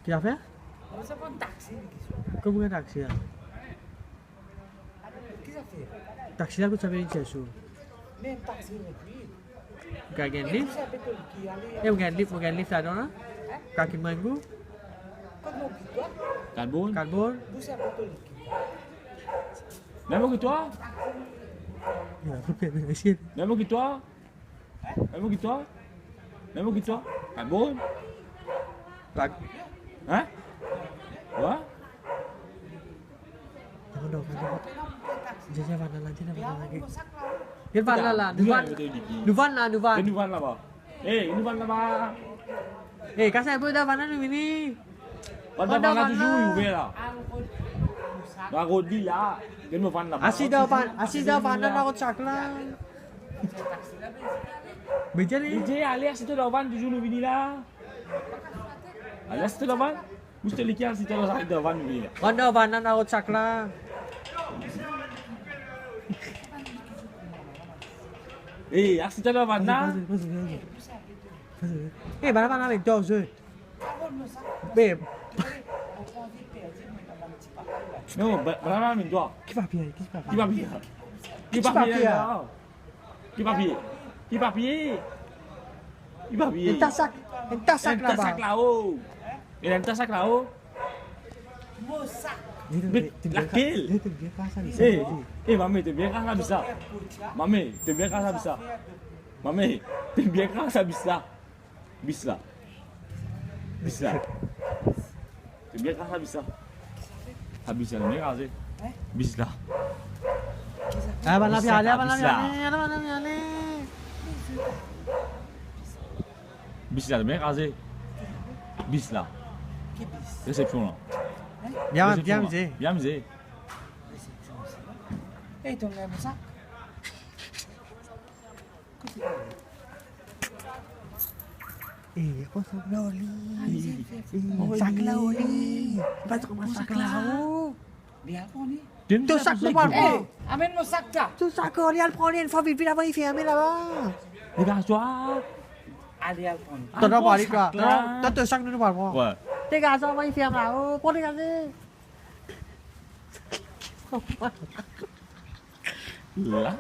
Kenapa? Masa pun taksi gitu. Kau bukan taksi ya? Kisah sih. Taksi aku sampai Jesu. Nih taksi lagi. Bukan lift? Bisa betul kiali. Bukan lift ada na? Kaki manggu, Kau mau gitu? Karbon. karbon. Bisa betul lagi. Memang gitu ah. Ya, bukan mesin. Memang gitu ah. Memang gitu ah. Memang gitu ah. Karbon. Lag. Hah? Wah? Jangan dong, jangan. Jangan mana lagi, mana lagi. Masak lah. Yan van lah, Nuvan. Nuvan lah, Nuvan. Nuvan lah ba? Nuvan lah ba? Kasi po daw van na ini. Van lah tu juga lah. Bago di lah. Gan mo van lah ba? Asi daw van na ako saklang. Beja ni. DJ alias itu dah van tujuh lebih ni lah. Alias itu dah van. Mesti lihat situ dah sakit dah van ni. Van na ako saklang. Aksi dah van na. Mana namin to, sir. Babe, No, berapa min tu? kipa pia. Kipa pia. Kipa pia. Kipa pia. Kipa pia. Kipa pia. Entasak lah ba? Entasak lau. Entasak lau. Masak. Lakil. Dia kasa ni. Mami, tu biar kasa bisa. Mami, tu biar kasa bisa. Mami, tu biar kasa bisa. Bisa. Bisa. Tu biar kasa bisa. Habis lah, ni kasi. Bisa. Mana pia, Bisa. mana pia. Bisa, tu biar kasi. Bisa. Réception là. Bien, mzee. Bien mzee. Itu nggak masak. Aku sakla oli. Sakla oli. Pasok masak lau. Dia apa nih? Tu sakla par po. Amin masak dah. Tu sakla oli al prendre une fois vite vite avant il fait là bas. Les gars, toi. Ali Alpon. Tu dois pas aller quoi. Tu sakla nous par po. Ouais. Thế gà sao mày phiền nào? Có đi làm gì? Là.